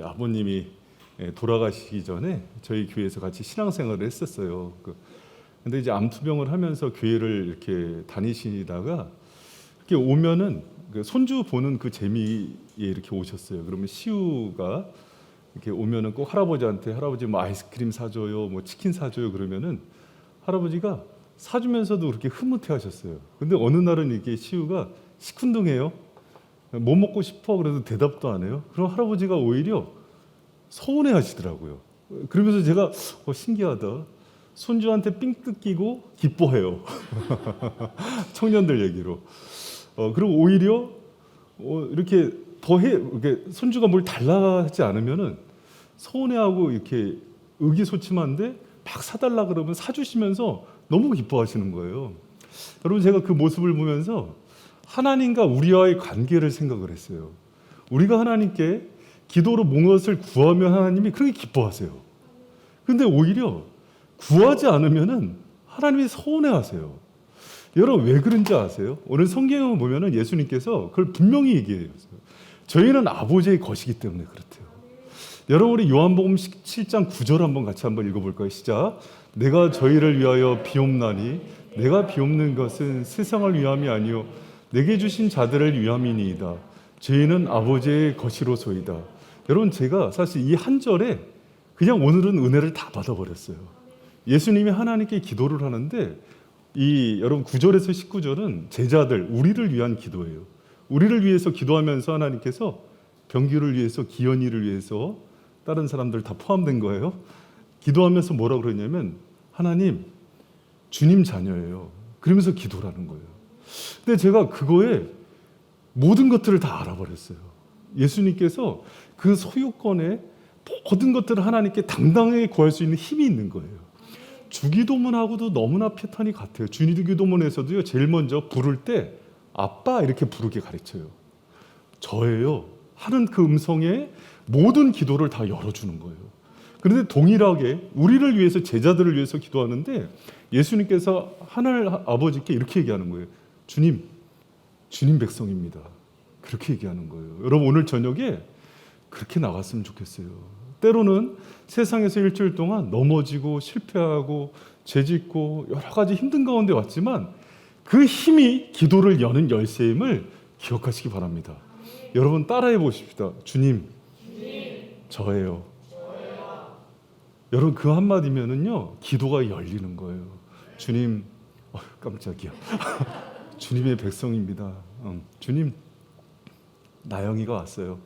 아버님이 돌아가시기 전에 저희 교회에서 같이 신앙생활을 했었어요. 근데 이제 암투병을 하면서 교회를 이렇게 다니시다가 이렇게 오면은 손주 보는 그 재미에 이렇게 오셨어요. 그러면 시우가 이렇게 오면은 꼭 할아버지한테 할아버지 뭐 아이스크림 사줘요, 뭐 치킨 사줘요 그러면은 할아버지가 사주면서도 그렇게 흐뭇해하셨어요. 근데 어느 날은 이게 시우가 시큰둥해요. 뭐 먹고 싶어 그래도 대답도 안 해요. 그럼 할아버지가 오히려 서운해하시더라고요. 그러면서 제가 신기하다. 손주한테 삥 뜯기고 기뻐해요. 청년들 얘기로. 그리고 오히려 이렇게 이렇게 손주가 뭘 달라 하지 않으면은 서운해하고 이렇게 의기소침한데 막 사달라 그러면 사주시면서 너무 기뻐하시는 거예요. 여러분 제가 그 모습을 보면서 하나님과 우리와의 관계를 생각을 했어요. 우리가 하나님께 기도로 무엇을 구하면 하나님이 그렇게 기뻐하세요. 근데 오히려 구하지 않으면은 하나님이 서운해하세요. 여러분 왜 그런지 아세요? 오늘 성경을 보면은 예수님께서 그걸 분명히 얘기해요. 저희는 아버지의 것이기 때문에 그렇대요. 여러분 우리 요한복음 17장 9절 한번 같이 한번 읽어볼까요? 시작. 내가 저희를 위하여 비옵나니 내가 비옵는 것은 세상을 위함이 아니요 내게 주신 자들을 위함이니이다. 저희는 아버지의 것이로소이다. 여러분 제가 사실 이 한 절에 그냥 오늘은 은혜를 다 받아버렸어요. 예수님이 하나님께 기도를 하는데 여러분 9절에서 19절은 제자들 우리를 위한 기도예요. 우리를 위해서 기도하면서 하나님께서 병규를 위해서 기현이를 위해서 다른 사람들 다 포함된 거예요. 기도하면서 뭐라고 그러냐면 하나님 주님 자녀예요. 그러면서 기도를 하는 거예요. 근데 제가 그거에 모든 것들을 다 알아버렸어요. 예수님께서 그 소유권에 모든 것들을 하나님께 당당하게 구할 수 있는 힘이 있는 거예요. 주기도문하고도 너무나 패턴이 같아요. 주기도문에서도요, 제일 먼저 부를 때 아빠 이렇게 부르게 가르쳐요. 저예요 하는 그 음성에 모든 기도를 다 열어주는 거예요. 그런데 동일하게 우리를 위해서 제자들을 위해서 기도하는데 예수님께서 하늘 아버지께 이렇게 얘기하는 거예요. 주님 백성입니다. 그렇게 얘기하는 거예요. 여러분 오늘 저녁에 그렇게 나갔으면 좋겠어요. 때로는 세상에서 일주일 동안 넘어지고 실패하고 죄짓고 여러 가지 힘든 가운데 왔지만 그 힘이 기도를 여는 열쇠임을 기억하시기 바랍니다. 여러분 따라해 보십시다. 주님 저예요. 여러분 그 한마디면은요 기도가 열리는 거예요. 주님 깜짝이야. 주님의 백성입니다. 주님 나영이가 왔어요.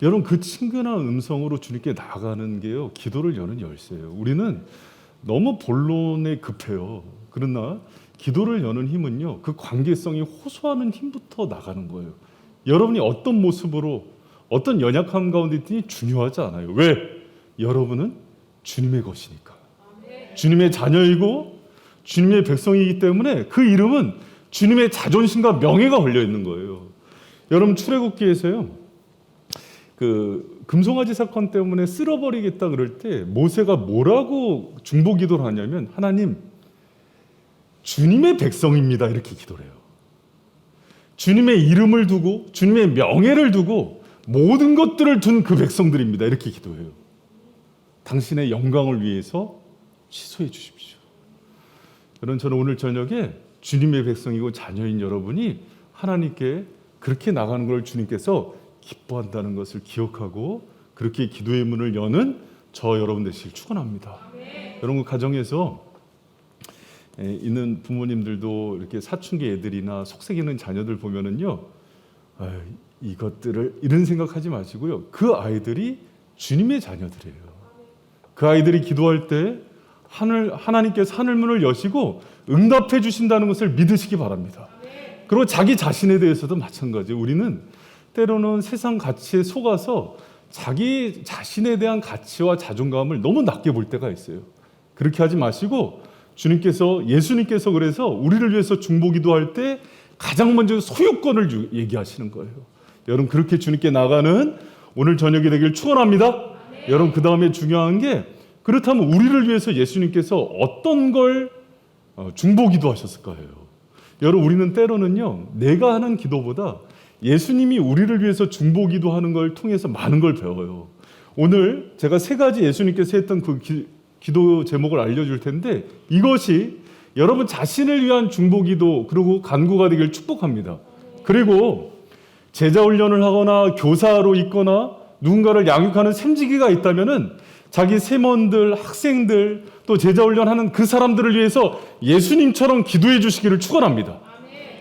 여러분 그 친근한 음성으로 주님께 나아가는 게요 기도를 여는 열쇠예요. 우리는 너무 본론에 급해요. 그러나 기도를 여는 힘은요 그 관계성이 호소하는 힘부터 나가는 거예요. 여러분이 어떤 모습으로 어떤 연약함 가운데 있든지 중요하지 않아요. 왜? 여러분은 주님의 것이니까. 주님의 자녀이고 주님의 백성이기 때문에 그 이름은 주님의 자존심과 명예가 걸려 있는 거예요. 여러분 출애굽기에서요 그 금송아지 사건 때문에 쓸어버리겠다 그럴 때 모세가 뭐라고 중보기도를 하냐면 하나님 주님의 백성입니다 이렇게 기도를 해요. 주님의 이름을 두고 주님의 명예를 두고 모든 것들을 둔 그 백성들입니다 이렇게 기도해요. 당신의 영광을 위해서 취소해 주십시오. 여러분 저는 오늘 저녁에 주님의 백성이고 자녀인 여러분이 하나님께 그렇게 나가는 걸 주님께서 기뻐한다는 것을 기억하고 그렇게 기도의 문을 여는 저 여러분 되시길 축원합니다. 여러분 가정에서 있는 부모님들도 이렇게 사춘기 애들이나 속색이는 자녀들 보면은요 이것들을 이런 생각하지 마시고요 그 아이들이 주님의 자녀들이에요. 그 아이들이 기도할 때 하나님께서 하늘문을 여시고 응답해 주신다는 것을 믿으시기 바랍니다. 그리고 자기 자신에 대해서도 마찬가지예요. 우리는 때로는 세상 가치에 속아서 자기 자신에 대한 가치와 자존감을 너무 낮게 볼 때가 있어요. 그렇게 하지 마시고 예수님께서 그래서 우리를 위해서 중보기도할 때 가장 먼저 소유권을 얘기하시는 거예요. 여러분 그렇게 주님께 나가는 오늘 저녁이 되길 축원합니다. 여러분 그 다음에 중요한 게 그렇다면 우리를 위해서 예수님께서 어떤 걸 중보기도하셨을까요? 여러분 우리는 때로는요 내가 하는 기도보다 예수님이 우리를 위해서 중보기도하는 걸 통해서 많은 걸 배워요. 오늘 제가 세 가지 예수님께서 했던 그 기도 제목을 알려줄 텐데 이것이 여러분 자신을 위한 중보기도 그리고 간구가 되길 축복합니다. 그리고 제자 훈련을 하거나 교사로 있거나 누군가를 양육하는 샘지기가 있다면은 자기 세먼들, 학생들 또 제자 훈련하는 그 사람들을 위해서 예수님처럼 기도해 주시기를 축원합니다.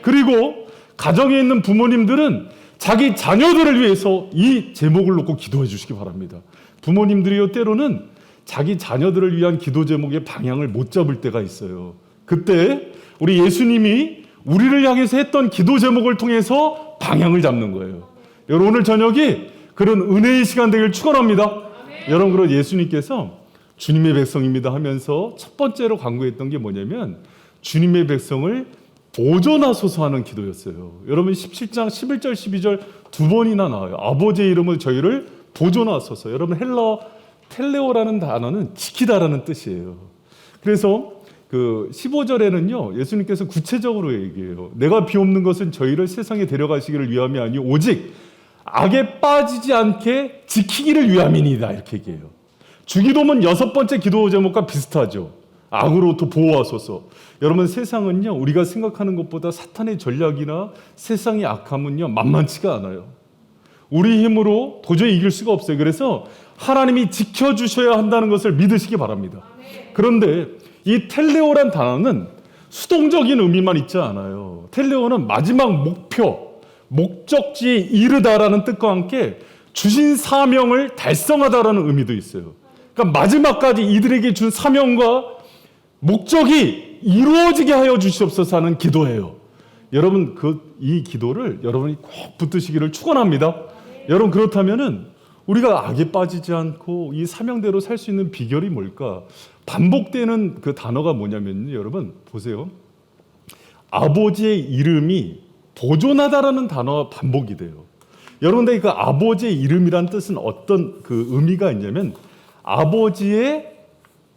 그리고 가정에 있는 부모님들은 자기 자녀들을 위해서 이 제목을 놓고 기도해 주시기 바랍니다. 부모님들이요 때로는 자기 자녀들을 위한 기도 제목의 방향을 못 잡을 때가 있어요. 그때 우리 예수님이 우리를 향해서 했던 기도 제목을 통해서 방향을 잡는 거예요. 여러분 오늘 저녁이 그런 은혜의 시간 되길 축원합니다. 여러분 그런 예수님께서 주님의 백성입니다 하면서 첫 번째로 간구했던 게 뭐냐면 주님의 백성을 보존하소서 하는 기도였어요. 여러분 17장 11절 12절 두 번이나 나와요. 아버지의 이름으로 저희를 보존하소서. 여러분 헬러 텔레오라는 단어는 지키다라는 뜻이에요. 그래서 그 15절에는요 예수님께서 구체적으로 얘기해요. 내가 비옵는 것은 저희를 세상에 데려가시기를 위함이 아니요 오직 악에 빠지지 않게 지키기를 위함이니이다 이렇게 얘기해요. 주기도문 6번째 기도 제목과 비슷하죠. 악으로부터 보호하소서. 여러분 세상은요 우리가 생각하는 것보다 사탄의 전략이나 세상의 악함은요 만만치가 않아요. 우리 힘으로 도저히 이길 수가 없어요. 그래서 하나님이 지켜주셔야 한다는 것을 믿으시기 바랍니다. 그런데 이 텔레오란 단어는 수동적인 의미만 있지 않아요. 텔레오는 마지막 목표, 목적지에 이르다라는 뜻과 함께 주신 사명을 달성하다라는 의미도 있어요. 그러니까 마지막까지 이들에게 준 사명과 목적이 이루어지게 하여 주시옵소서 하는 기도예요. 여러분 이 기도를 여러분이 꼭 붙드시기를 축원합니다. 여러분 그렇다면은 우리가 악에 빠지지 않고 이 사명대로 살 수 있는 비결이 뭘까? 반복되는 그 단어가 뭐냐면요. 여러분 보세요. 아버지의 이름이 보존하다라는 단어가 반복이 돼요. 여러분들 그 아버지의 이름이란 뜻은 어떤 그 의미가 있냐면 아버지의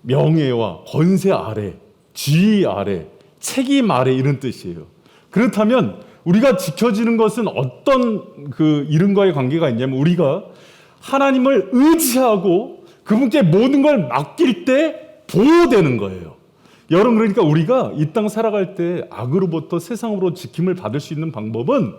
명예와 권세 아래, 지위 아래, 책임 아래 이런 뜻이에요. 그렇다면 우리가 지켜지는 것은 어떤 그 이름과의 관계가 있냐면 우리가 하나님을 의지하고 그분께 모든 걸 맡길 때 보호되는 거예요. 여러분 그러니까 우리가 이 땅 살아갈 때 악으로부터 세상으로 지킴을 받을 수 있는 방법은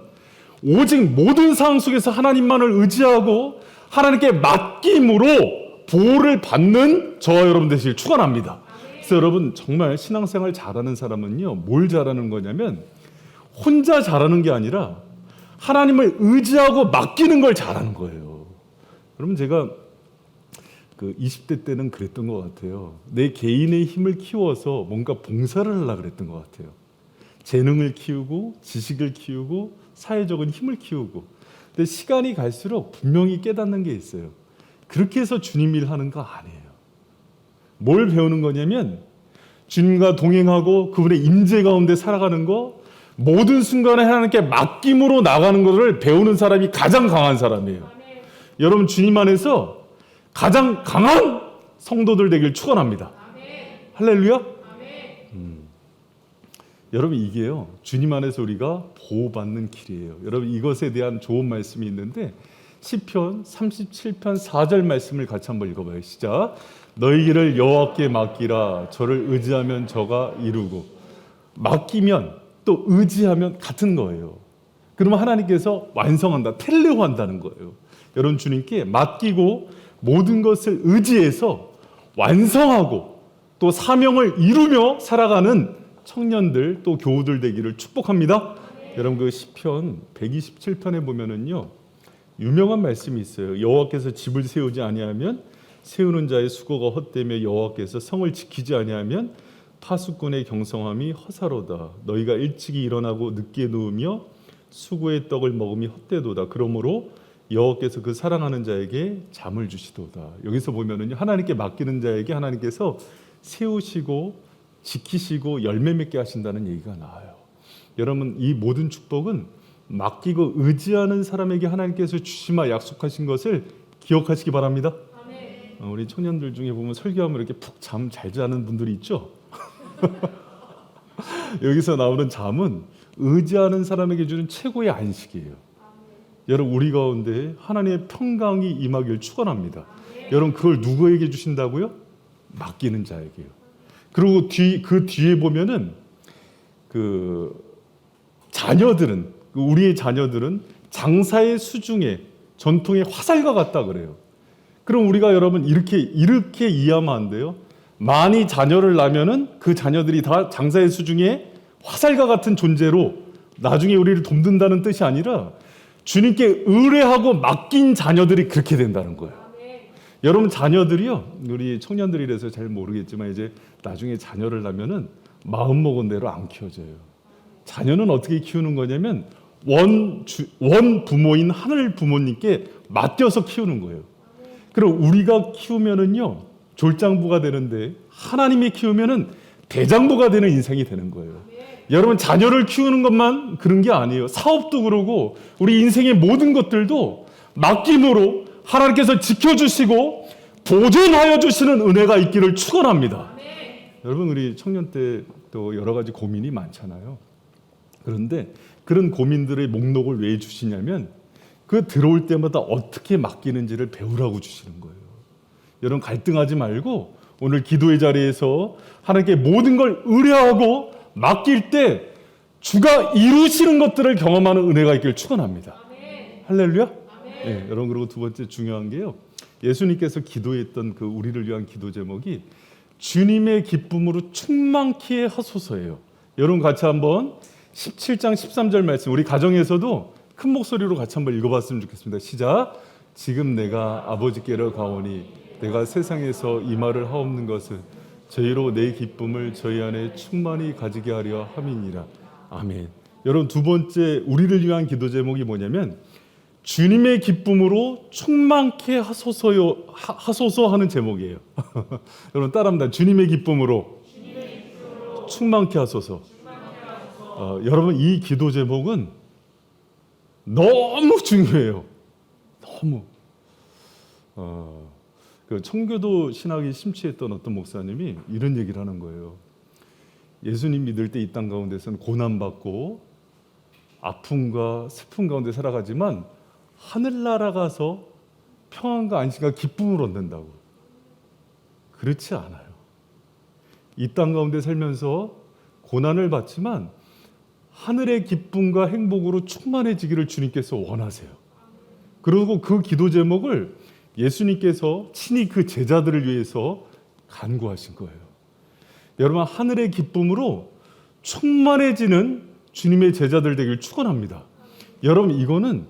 오직 모든 상황 속에서 하나님만을 의지하고 하나님께 맡김으로 보호를 받는 저와 여러분 되시길 축원합니다. 그래서 여러분 정말 신앙생활 잘하는 사람은요 뭘 잘하는 거냐면 혼자 잘하는 게 아니라 하나님을 의지하고 맡기는 걸 잘하는 거예요. 여러분 제가 그 20대 때는 그랬던 것 같아요. 내 개인의 힘을 키워서 뭔가 봉사를 하려고 그랬던 것 같아요. 재능을 키우고 지식을 키우고 사회적인 힘을 키우고. 근데 시간이 갈수록 분명히 깨닫는 게 있어요. 그렇게 해서 주님 일 하는 거 아니에요. 뭘 배우는 거냐면 주님과 동행하고 그분의 임재 가운데 살아가는 거, 모든 순간에 하나님께 맡김으로 나가는 것을 배우는 사람이 가장 강한 사람이에요. 여러분 주님 안에서 가장 강한 성도들 되길 축원합니다. 할렐루야. 여러분 이게요 주님 안에서 우리가 보호받는 길이에요. 여러분 이것에 대한 좋은 말씀이 있는데 시편 37편 4절 말씀을 같이 한번 읽어봐요. 시작. 너희 길을 여호와께 맡기라. 저를 의지하면 저가 이루고. 맡기면 또 의지하면 같은 거예요. 그러면 하나님께서 완성한다, 텔레오한다는 거예요. 여러분 주님께 맡기고 모든 것을 의지해서 완성하고 또 사명을 이루며 살아가는 청년들 또 교우들 되기를 축복합니다. 여러분 그 시편 127편에 보면은요 유명한 말씀이 있어요. 여호와께서 집을 세우지 아니하면 세우는 자의 수고가 헛되며 여호와께서 성을 지키지 아니하면 파수꾼의 경성함이 허사로다. 너희가 일찍이 일어나고 늦게 누우며 수고의 떡을 먹음이 헛되도다. 그러므로 여호와께서 그 사랑하는 자에게 잠을 주시도다. 여기서 보면은요 하나님께 맡기는 자에게 하나님께서 세우시고 지키시고 열매 맺게 하신다는 얘기가 나와요. 여러분 이 모든 축복은 맡기고 의지하는 사람에게 하나님께서 주시마 약속하신 것을 기억하시기 바랍니다. 우리 청년들 중에 보면 설교하면 이렇게 푹 잠 잘 자는 분들이 있죠. 여기서 나오는 잠은 의지하는 사람에게 주는 최고의 안식이에요. 여러분 우리 가운데 하나님의 평강이 임하길 축원합니다. 여러분 그걸 누구에게 주신다고요? 맡기는 자에게요. 그리고 그 뒤에 보면은 그 자녀들은, 우리의 자녀들은 장사의 수중에 전통의 화살과 같다 그래요. 그럼 우리가 여러분 이렇게 이해하면 안 돼요. 많이 자녀를 낳으면은 그 자녀들이 다 장사의 수중에 화살과 같은 존재로 나중에 우리를 돕는다는 뜻이 아니라 주님께 의뢰하고 맡긴 자녀들이 그렇게 된다는 거예요. 여러분 자녀들이요, 우리 청년들이라서 잘 모르겠지만 이제 나중에 자녀를 낳으면은 마음 먹은 대로 안 키워져요. 자녀는 어떻게 키우는 거냐면 원 부모인 하늘 부모님께 맡겨서 키우는 거예요. 그럼 우리가 키우면은요 졸장부가 되는데, 하나님이 키우면은 대장부가 되는 인생이 되는 거예요. 여러분 자녀를 키우는 것만 그런 게 아니에요. 사업도 그러고 우리 인생의 모든 것들도 맡김으로 하나님께서 지켜주시고 보존하여 주시는 은혜가 있기를 축원합니다. 여러분 우리 청년 때 또 여러 가지 고민이 많잖아요. 그런데 그런 고민들의 목록을 왜 주시냐면 그 들어올 때마다 어떻게 맡기는지를 배우라고 주시는 거예요. 여러분 갈등하지 말고 오늘 기도의 자리에서 하나님께 모든 걸 의뢰하고 맡길 때 주가 이루시는 것들을 경험하는 은혜가 있기를 축원합니다. 할렐루야. 네, 여러분 그리고 두 번째 중요한 게요. 예수님께서 기도했던 그 우리를 위한 기도 제목이 주님의 기쁨으로 충만케 하소서예요. 여러분 같이 한번 17장 13절 말씀 우리 가정에서도 큰 목소리로 같이 한번 읽어봤으면 좋겠습니다. 시작. 지금 내가 아버지께로 가오니 내가 세상에서 이 말을 하옵는 것은 저희로 내 기쁨을 저희 안에 충만히 가지게 하려 함이니라. 아멘. 여러분 두 번째 우리를 위한 기도 제목이 뭐냐면 주님의 기쁨으로 충만케 하소서 하는 제목이에요. 여러분 따라합니다. 주님의 기쁨으로 충만케 하소서. 여러분 이 기도 제목은 너무 중요해요. 너무. 그 청교도 신학이 심취했던 어떤 목사님이 이런 얘기를 하는 거예요. 예수님 믿을 때 이 땅 가운데서는 고난받고 아픔과 슬픔 가운데 살아가지만 하늘나라 가서 평안과 안식과 기쁨을 얻는다고. 그렇지 않아요. 이 땅 가운데 살면서 고난을 받지만 하늘의 기쁨과 행복으로 충만해지기를 주님께서 원하세요. 그리고 그 기도 제목을 예수님께서 친히 그 제자들을 위해서 간구하신 거예요. 여러분 하늘의 기쁨으로 충만해지는 주님의 제자들 되길 축원합니다. 여러분 이거는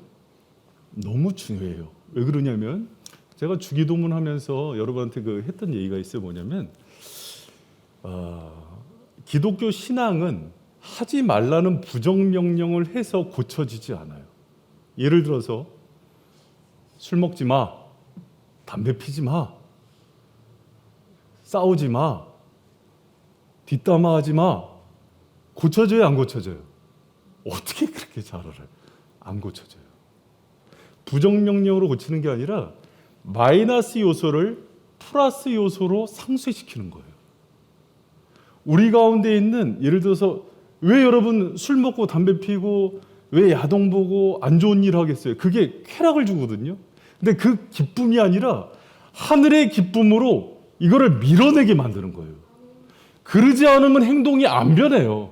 너무 중요해요. 왜 그러냐면 제가 주기도문 하면서 여러분한테 했던 얘기가 있어요. 뭐냐면 기독교 신앙은 하지 말라는 부정명령을 해서 고쳐지지 않아요. 예를 들어서 술 먹지 마, 담배 피지 마, 싸우지 마, 뒷담화하지 마. 고쳐져요, 안 고쳐져요? 어떻게 그렇게 잘 알아요? 안 고쳐져요. 부정명령으로 고치는 게 아니라 마이너스 요소를 플러스 요소로 상쇄시키는 거예요. 우리 가운데 있는 예를 들어서 왜 여러분 술 먹고 담배 피고 왜 야동 보고 안 좋은 일 하겠어요? 그게 쾌락을 주거든요. 근데 그 기쁨이 아니라 하늘의 기쁨으로 이거를 밀어내게 만드는 거예요. 그러지 않으면 행동이 안 변해요.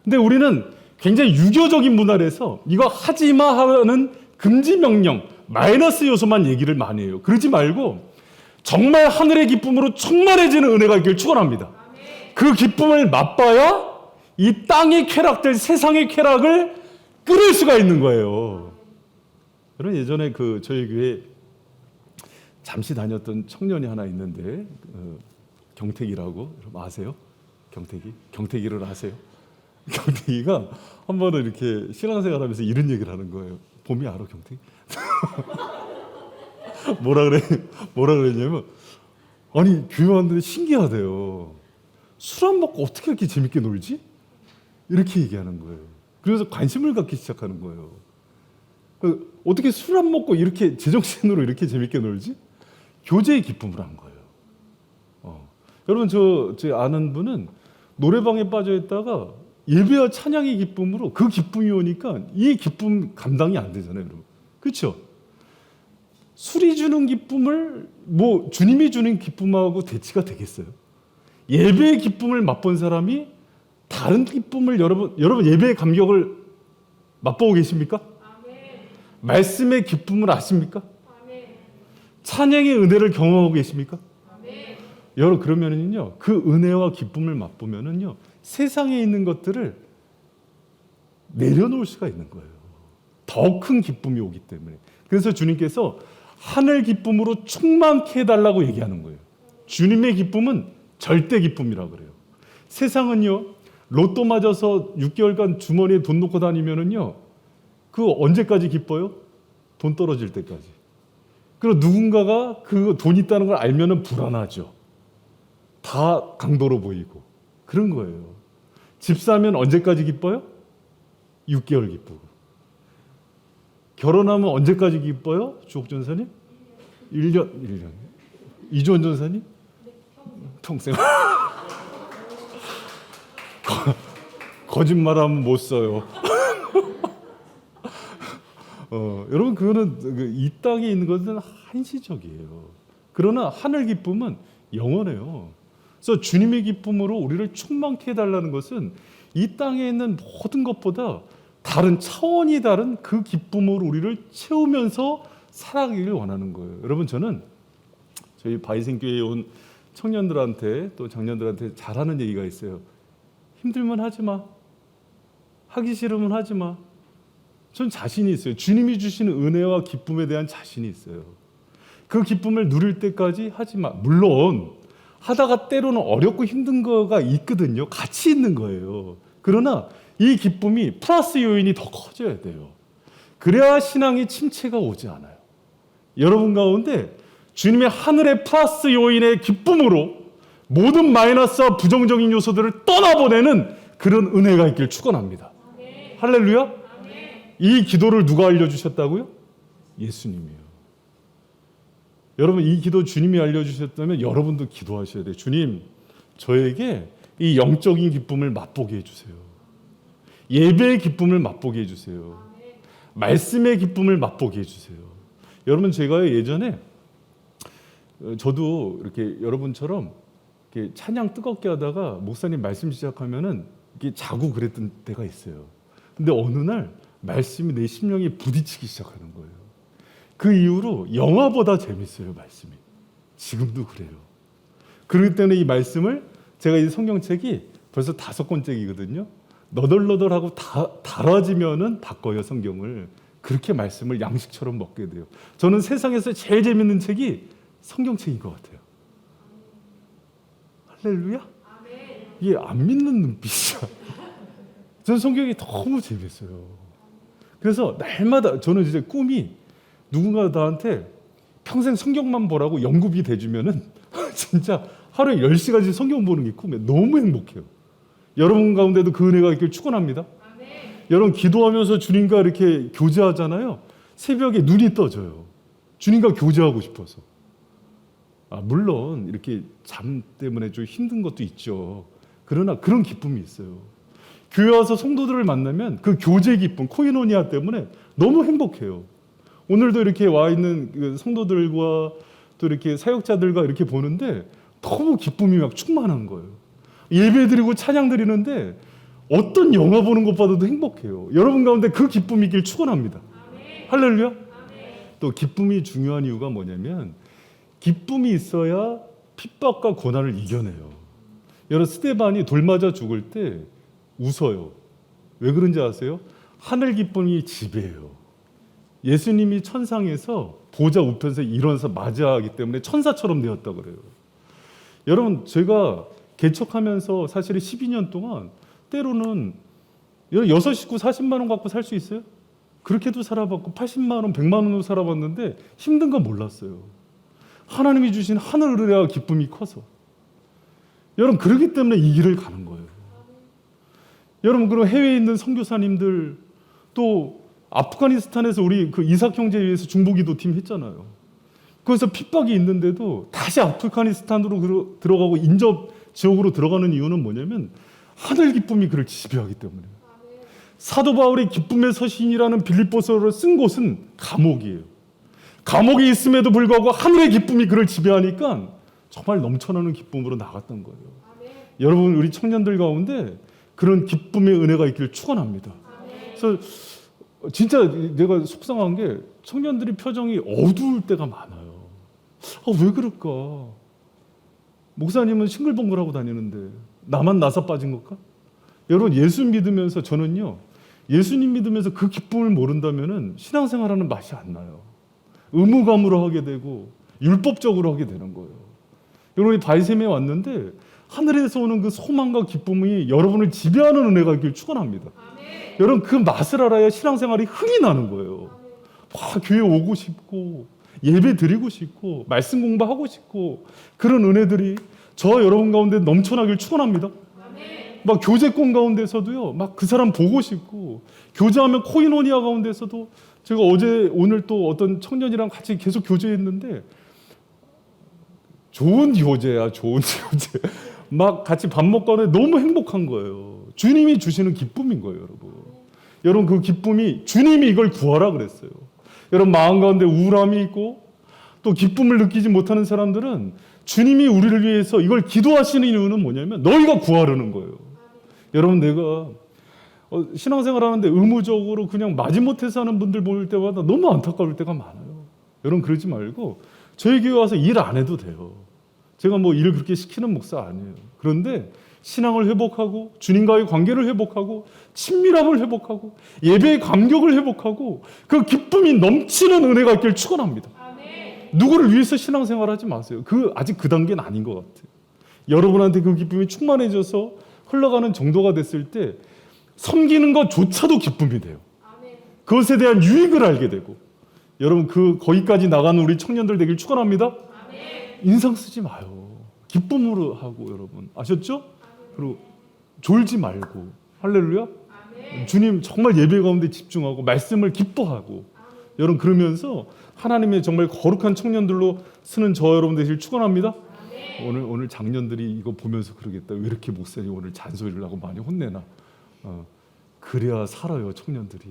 근데 우리는 굉장히 유교적인 문화라서 이거 하지 마 하는 금지 명령, 마이너스 요소만 얘기를 많이 해요. 그러지 말고 정말 하늘의 기쁨으로 충만해지는 은혜가 있길 축원합니다. 그 기쁨을 맛봐야 이 땅의 쾌락들, 세상의 쾌락을 끊을 수가 있는 거예요. 여러분 예전에 저희 교회 잠시 다녔던 청년이 하나 있는데 경택이라고 여러분 아세요? 경택이를 아세요? 경택이가 한 번은 이렇게 신앙생활하면서 이런 얘기를 하는 거예요. 봄이 알아 경택이? 뭐라 그랬냐면 아니 교회 왔는데 신기하대요. 술 안 먹고 어떻게 이렇게 재밌게 놀지? 이렇게 얘기하는 거예요. 그래서 관심을 갖기 시작하는 거예요. 어떻게 술 안 먹고 이렇게 제정신으로 이렇게 재밌게 놀지? 교제의 기쁨을 한 거예요. 여러분 제 아는 분은 노래방에 빠져 있다가 예배와 찬양의 기쁨으로 그 기쁨이 오니까 이 기쁨 감당이 안 되잖아요, 여러분. 그렇죠? 술이 주는 기쁨을 뭐 주님이 주는 기쁨하고 대치가 되겠어요? 예배의 기쁨을 맛본 사람이 다른 기쁨을 여러분 예배의 감격을 맛보고 계십니까? 아멘. 말씀의 기쁨을 아십니까? 아멘. 찬양의 은혜를 경험하고 계십니까? 아멘. 여러분 그러면은요 그 은혜와 기쁨을 맛보면은요 세상에 있는 것들을 내려놓을 수가 있는 거예요. 더 큰 기쁨이 오기 때문에. 그래서 주님께서 하늘 기쁨으로 충만케 해달라고 얘기하는 거예요. 주님의 기쁨은 절대 기쁨이라고 그래요. 세상은요 로또 맞아서 6개월간 주머니에 돈 놓고 다니면은요 그 언제까지 기뻐요? 돈 떨어질 때까지. 그리고 누군가가 그 돈 있다는 걸 알면은 불안하죠. 다 강도로 보이고 그런 거예요. 집 사면 언제까지 기뻐요? 6개월 기쁘고. 결혼하면 언제까지 기뻐요? 주옥 전사님? 1년. 이주원 전사님? 평생. 거짓말하면 못 써요. 여러분 그거는 이 땅에 있는 것은 한시적이에요. 그러나 하늘 기쁨은 영원해요. 그래서 주님의 기쁨으로 우리를 충만케 해달라는 것은 이 땅에 있는 모든 것보다 다른 차원이 다른 그 기쁨으로 우리를 채우면서 살아가기를 원하는 거예요. 여러분 저는 저희 바이생교회에 온 청년들한테 또 장년들한테 잘하는 얘기가 있어요. 힘들면 하지 마. 하기 싫으면 하지 마. 전 자신이 있어요. 주님이 주시는 은혜와 기쁨에 대한 자신이 있어요. 그 기쁨을 누릴 때까지 하지 마. 물론 하다가 때로는 어렵고 힘든 거가 있거든요. 같이 있는 거예요. 그러나 이 기쁨이 플러스 요인이 더 커져야 돼요. 그래야 신앙의 침체가 오지 않아요. 여러분 가운데 주님의 하늘의 플러스 요인의 기쁨으로 모든 마이너스와 부정적인 요소들을 떠나보내는 그런 은혜가 있길 축원합니다. 아멘. 할렐루야. 아멘. 이 기도를 누가 알려주셨다고요? 예수님이요. 여러분 이 기도 주님이 알려주셨다면 여러분도 기도하셔야 돼요. 주님 저에게 이 영적인 기쁨을 맛보게 해주세요. 예배의 기쁨을 맛보게 해주세요. 말씀의 기쁨을 맛보게 해주세요. 여러분 제가 예전에 저도 이렇게 여러분처럼 이렇게 찬양 뜨겁게 하다가 목사님 말씀 시작하면은 이렇게 자고 그랬던 때가 있어요. 근데 어느 날 말씀이 내 심령에 부딪히기 시작하는 거예요. 그 이후로 영화보다 재밌어요, 말씀이. 지금도 그래요. 그렇기 때문에 이 말씀을 제가 이 성경책이 벌써 5권째이거든요. 너덜너덜하고 달아지면은 바꿔요, 성경을. 그렇게 말씀을 양식처럼 먹게 돼요. 저는 세상에서 제일 재밌는 책이 성경책인 것 같아요. 할렐루야? 아멘. 이게 안 믿는 눈빛이야. 저는 성경이 너무 재밌어요. 그래서 날마다 저는 이제 꿈이 누군가 나한테 평생 성경만 보라고 연구비 대주면은 진짜 하루에 10시간씩 성경 보는 게 꿈이에요. 너무 행복해요. 여러분 가운데도 그 은혜가 있길 축원합니다. 아멘. 여러분 기도하면서 주님과 이렇게 교제하잖아요. 새벽에 눈이 떠져요. 주님과 교제하고 싶어서. 물론 이렇게 잠 때문에 좀 힘든 것도 있죠. 그러나 그런 기쁨이 있어요. 교회 와서 성도들을 만나면 그 교제 기쁨, 코이노니아 때문에 너무 행복해요. 오늘도 이렇게 와 있는 성도들과 또 이렇게 사역자들과 이렇게 보는데 너무 기쁨이 막 충만한 거예요. 예배 드리고 찬양 드리는데 어떤 영화 보는 것보다도 행복해요. 여러분 가운데 그 기쁨이 있길 축원합니다. 아멘. 할렐루야. 아멘. 또 기쁨이 중요한 이유가 뭐냐면 기쁨이 있어야 핍박과 고난을 이겨내요. 여러분 스데반이 돌 맞아 죽을 때 웃어요. 왜 그런지 아세요? 하늘 기쁨이 지배해요. 예수님이 천상에서 보좌 우편에서 일어나서 맞이하기 때문에 천사처럼 되었다고 그래요. 여러분 제가 개척하면서 사실 12년 동안 때로는 6식구 40만 원 갖고 살 수 있어요? 그렇게도 살아봤고 80만 원, 100만 원으로 살아봤는데 힘든 건 몰랐어요. 하나님이 주신 하늘 은혜와 기쁨이 커서. 여러분 그렇기 때문에 이 길을 가는 거예요. 여러분 그럼 해외에 있는 선교사님들 또 아프가니스탄에서 우리 그 이삭 형제에 의해서 중보기도팀 했잖아요. 거기서 핍박이 있는데도 다시 아프가니스탄으로 들어가고 인접 지역으로 들어가는 이유는 뭐냐면 하늘 기쁨이 그를 지배하기 때문에. 사도 바울이 기쁨의 서신이라는 빌립보서를 쓴 곳은 감옥이에요. 감옥에 있음에도 불구하고 하늘의 기쁨이 그를 지배하니까 정말 넘쳐나는 기쁨으로 나갔던 거예요. 아멘. 여러분, 우리 청년들 가운데 그런 기쁨의 은혜가 있기를 축원합니다. 아멘. 그래서 진짜 내가 속상한 게 청년들이 표정이 어두울 때가 많아요. 왜 그럴까? 목사님은 싱글벙글하고 다니는데 나만 나사 빠진 걸까? 여러분, 예수 믿으면서 저는요, 예수님 믿으면서 그 기쁨을 모른다면은 신앙생활하는 맛이 안 나요. 의무감으로 하게 되고 율법적으로 하게 되는 거예요. 여러분이 바이셈에 왔는데 하늘에서 오는 그 소망과 기쁨이 여러분을 지배하는 은혜가 있길 축원합니다. 아멘. 여러분, 그 맛을 알아야 신앙생활이 흥이 나는 거예요. 와, 교회 오고 싶고 예배 드리고 싶고 말씀 공부하고 싶고 그런 은혜들이 저 여러분 가운데 넘쳐나길 축원합니다. 아멘. 막 교제권 가운데서도요, 막 그 사람 보고 싶고, 교제하면 코이노니아 가운데서도 제가 어제 오늘 또 어떤 청년이랑 같이 계속 교제했는데 좋은 교제야, 좋은 교제. 막 같이 밥 먹고 하는데 너무 행복한 거예요. 주님이 주시는 기쁨인 거예요, 여러분. 여러분, 그 기쁨이 주님이 이걸 구하라 그랬어요. 여러분, 마음 가운데 우울함이 있고 또 기쁨을 느끼지 못하는 사람들은 주님이 우리를 위해서 이걸 기도하시는 이유는 뭐냐면 너희가 구하려는 거예요. 여러분, 내가 신앙생활 하는데 의무적으로 그냥 마지못해서 하는 분들 볼 때마다 너무 안타까울 때가 많아요. 여러분, 그러지 말고 저희 교회 와서 일 안 해도 돼요. 제가 뭐 일을 그렇게 시키는 목사 아니에요. 그런데 신앙을 회복하고 주님과의 관계를 회복하고 친밀함을 회복하고 예배의 감격을 회복하고 그 기쁨이 넘치는 은혜가 있길 축원합니다. 아멘. 누구를 위해서 신앙생활하지 마세요. 아직 그 단계는 아닌 것 같아요. 여러분한테 그 기쁨이 충만해져서 흘러가는 정도가 됐을 때 섬기는 것조차도 기쁨이 돼요. 아멘. 그것에 대한 유익을 알게 되고, 여러분, 거기까지 나가는 우리 청년들 되길 축원합니다. 아멘. 인상 쓰지 마요. 기쁨으로 하고, 여러분 아셨죠? 그리고 졸지 말고, 할렐루야. 아멘. 주님 정말 예배 가운데 집중하고 말씀을 기뻐하고, 여러분, 그러면서 하나님의 정말 거룩한 청년들로 쓰는 저 여러분 되실 축원합니다. 오늘 장년들이 이거 보면서 그러겠다. 왜 이렇게 목사님 오늘 잔소리를 하고 많이 혼내나? 그래야 살아요, 청년들이.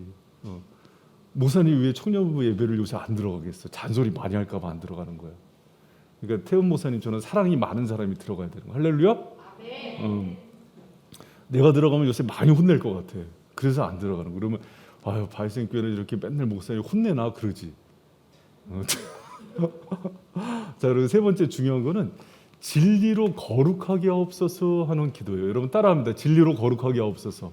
목사님 왜 청년부 예배를 요새 안 들어가겠어? 잔소리 많이 할까 봐 안 들어가는 거야. 그러니까 태훈 목사님, 저는 사랑이 많은 사람이 들어가야 되는 거. 할렐루야. 아멘. 내가 들어가면 요새 많이 혼낼 것 같아. 그래서 안 들어가는 거. 그러면 아유, 바이생 교회는 이렇게 맨날 목사님 혼내나 그러지. 자, 그리고 세 번째 중요한 거는 진리로 거룩하게 하옵소서 하는 기도예요. 여러분 따라합니다. 진리로 거룩하게 하옵소서.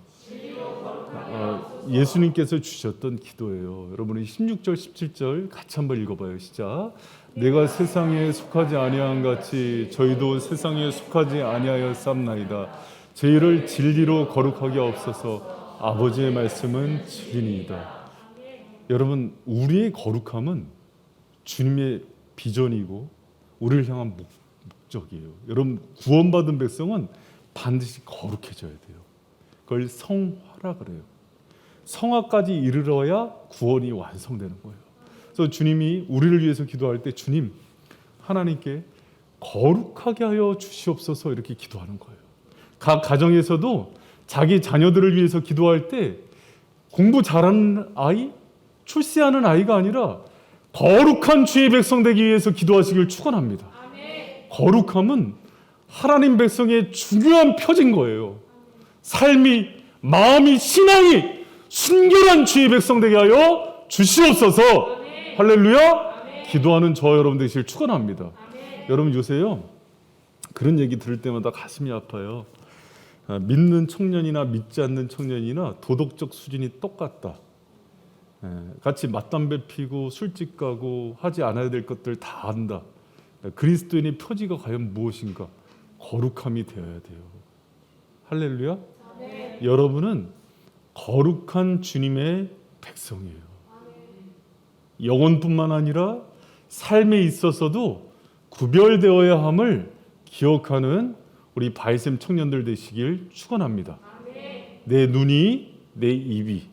예수님께서 주셨던 기도예요. 여러분이 16절 17절 같이 한번 읽어봐요. 시작. 내가 세상에 속하지 아니한 같이 저희도 세상에 속하지 아니하였삼나이다. 저희를 진리로 거룩하게 하옵소서. 아버지의 말씀은 진리이다. 여러분, 우리의 거룩함은 주님의 비전이고 우리를 향한 목적이에요. 여러분, 구원받은 백성은 반드시 거룩해져야 돼요. 그걸 성화라 그래요. 성화까지 이르러야 구원이 완성되는 거예요. 그래서 주님이 우리를 위해서 기도할 때 주님, 하나님께 거룩하게 하여 주시옵소서 이렇게 기도하는 거예요. 각 가정에서도 자기 자녀들을 위해서 기도할 때 공부 잘하는 아이, 출세하는 아이가 아니라 거룩한 주의 백성 되기 위해서 기도하시길 축원합니다. 아멘. 거룩함은 하나님 백성의 중요한 표징 거예요. 삶이, 마음이, 신앙이 순결한 주의 백성 되게 하여 주시옵소서. 아멘. 할렐루야. 아멘. 기도하는 저 여러분 되시길 축원합니다. 아멘. 여러분, 요새요 그런 얘기 들을 때마다 가슴이 아파요. 믿는 청년이나 믿지 않는 청년이나 도덕적 수준이 똑같다. 같이 맞담배 피고 술집 가고 하지 않아야 될 것들 다 한다. 그리스도인의 표지가 과연 무엇인가? 거룩함이 되어야 돼요. 할렐루야. 아멘. 여러분은 거룩한 주님의 백성이에요. 영혼뿐만 아니라 삶에 있어서도 구별되어야 함을 기억하는 우리 바이셈 청년들 되시길 축원합니다. 아멘. 내 눈이, 내 입이,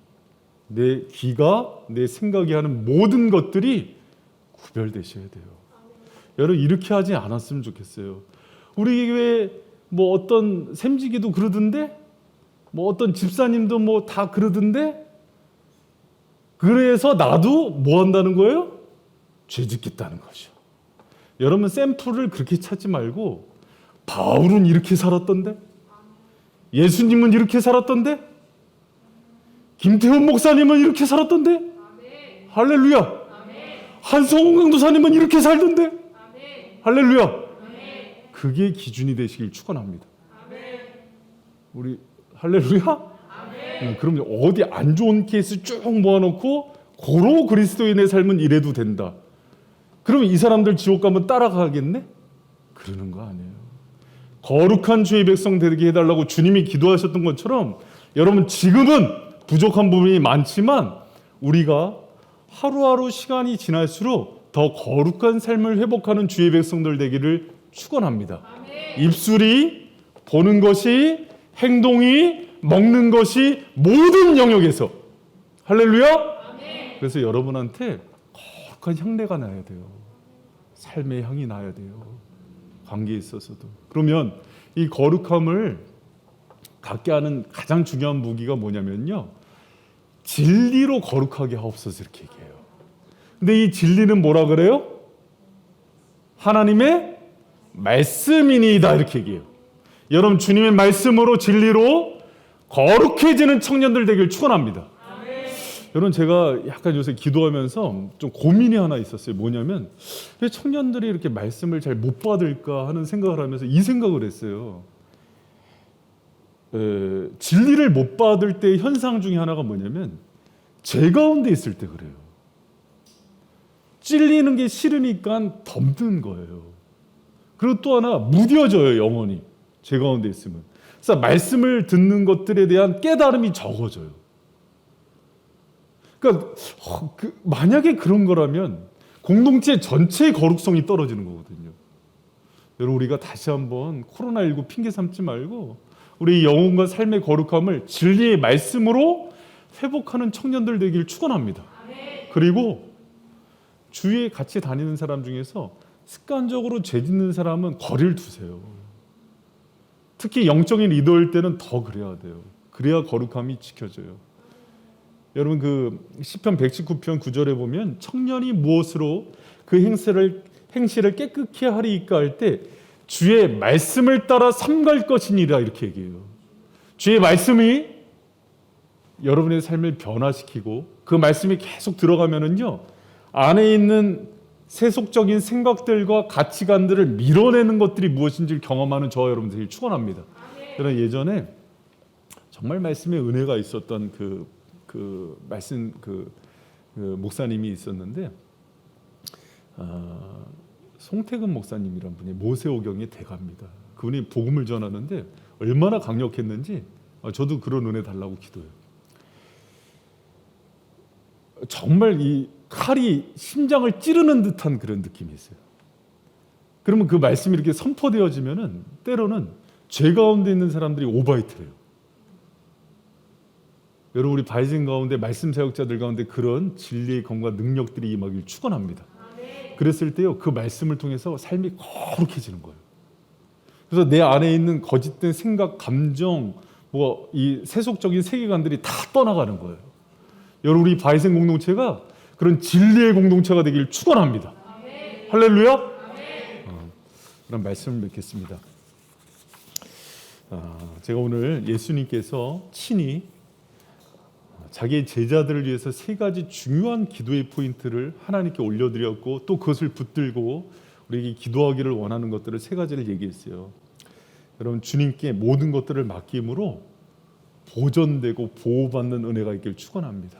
내 귀가, 내 생각이 하는 모든 것들이 구별되셔야 돼요. 여러분, 이렇게 하지 않았으면 좋겠어요. 우리 교회 뭐 어떤 샘지기도 그러던데, 뭐 어떤 집사님도 뭐 다 그러던데, 그래서 나도 뭐 한다는 거예요? 죄 짓겠다는 거죠. 여러분 샘플을 그렇게 찾지 말고 바울은 이렇게 살았던데, 예수님은 이렇게 살았던데, 김태훈 목사님은 이렇게 살았던데, 할렐루야. 한성훈 강도사님은 이렇게 살던데, 할렐루야. 그게 기준이 되시길 축원합니다. 우리 할렐루야. 그럼 어디 안 좋은 케이스 쭉 모아놓고 고로 그리스도인의 삶은 이래도 된다. 그러면 이 사람들 지옥 가면 따라가겠네? 그러는 거 아니에요. 거룩한 주의 백성 되게 해달라고 주님이 기도하셨던 것처럼 여러분 지금은 부족한 부분이 많지만 우리가 하루하루 시간이 지날수록 더 거룩한 삶을 회복하는 주의 백성들 되기를 축원합니다. 입술이, 보는 것이, 행동이, 먹는 것이 모든 영역에서 할렐루야. 그래서 여러분한테 거룩한 향내가 나야 돼요. 삶의 향이 나야 돼요. 관계에 있어서도. 그러면 이 거룩함을 갖게 하는 가장 중요한 무기가 뭐냐면요, 진리로 거룩하게 하옵소서 이렇게 얘기해요. 근데 이 진리는 뭐라 그래요? 하나님의 말씀이니이다 이렇게 얘기해요. 여러분 주님의 말씀으로 진리로 거룩해지는 청년들 되길 축원합니다. 여러분 제가 약간 요새 기도하면서 좀 고민이 하나 있었어요. 뭐냐면 왜 청년들이 이렇게 말씀을 잘 못 받을까 하는 생각을 하면서 이 생각을 했어요. 진리를 못 받을 때의 현상 중에 하나가 뭐냐면 죄 가운데 있을 때 그래요. 찔리는 게 싫으니까 덮는 거예요. 그리고 또 하나 무뎌져요. 영혼이 죄 가운데 있으면. 그래서 말씀을 듣는 것들에 대한 깨달음이 적어져요. 그러니까 만약에 그런 거라면 공동체 전체의 거룩성이 떨어지는 거거든요. 여러분 우리가 다시 한번 코로나19 핑계 삼지 말고 우리 영혼과 삶의 거룩함을 진리의 말씀으로 회복하는 청년들 되기를 축원합니다. 그리고 주위에 같이 다니는 사람 중에서 습관적으로 죄 짓는 사람은 거리를 두세요. 특히 영적인 리더일 때는 더 그래야 돼요. 그래야 거룩함이 지켜져요. 여러분 그 시편 119편 9절에 보면 청년이 무엇으로 그 행실을 깨끗게 하리이까 할 때 주의 말씀을 따라 삼갈 것이니라 이렇게 얘기해요. 주의 말씀이 여러분의 삶을 변화시키고 그 말씀이 계속 들어가면은요 안에 있는 세속적인 생각들과 가치관들을 밀어내는 것들이 무엇인지를 경험하는 저와 여러분들이 축원합니다. 저는 예전에 정말 말씀에 은혜가 있었던 말씀 목사님이 있었는데 송태근 목사님이란 분이 모세오경의 대가입니다. 그분이 복음을 전하는데 얼마나 강력했는지 저도 그런 은혜 달라고 기도해요. 정말 이 칼이 심장을 찌르는 듯한 그런 느낌이 있어요. 그러면 그 말씀이 이렇게 선포되어지면은 때로는 죄 가운데 있는 사람들이 오버히트래요. 여러분 우리 바이징 가운데 말씀 사역자들 가운데 그런 진리의 검과 능력들이 임하길 축원합니다. 그랬을 때요 그 말씀을 통해서 삶이 거룩해지는 거예요. 그래서 내 안에 있는 거짓된 생각, 감정, 이 세속적인 세계관들이 다 떠나가는 거예요. 여러분 우리 바이징 공동체가 그런 진리의 공동체가 되길 축원합니다. 할렐루야. 그런 말씀을 맺겠습니다. 제가 오늘 예수님께서 친히 자기의 제자들을 위해서 세 가지 중요한 기도의 포인트를 하나님께 올려드렸고 또 그것을 붙들고 우리에게 기도하기를 원하는 것들을 세 가지를 얘기했어요. 여러분 주님께 모든 것들을 맡김으로 보존되고 보호받는 은혜가 있길 축원합니다.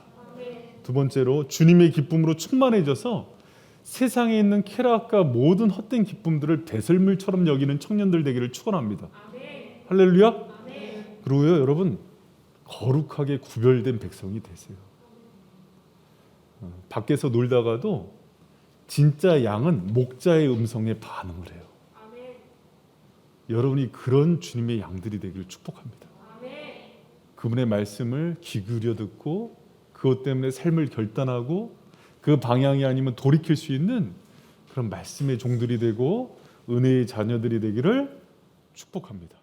두 번째로 주님의 기쁨으로 충만해져서 세상에 있는 쾌락과 모든 헛된 기쁨들을 배설물처럼 여기는 청년들 되기를 축원합니다. 할렐루야. 그리고요 여러분 거룩하게 구별된 백성이 되세요. 밖에서 놀다가도 진짜 양은 목자의 음성에 반응을 해요. 여러분이 그런 주님의 양들이 되기를 축복합니다. 그분의 말씀을 귀 기울여 듣고 그것 때문에 삶을 결단하고 그 방향이 아니면 돌이킬 수 있는 그런 말씀의 종들이 되고 은혜의 자녀들이 되기를 축복합니다.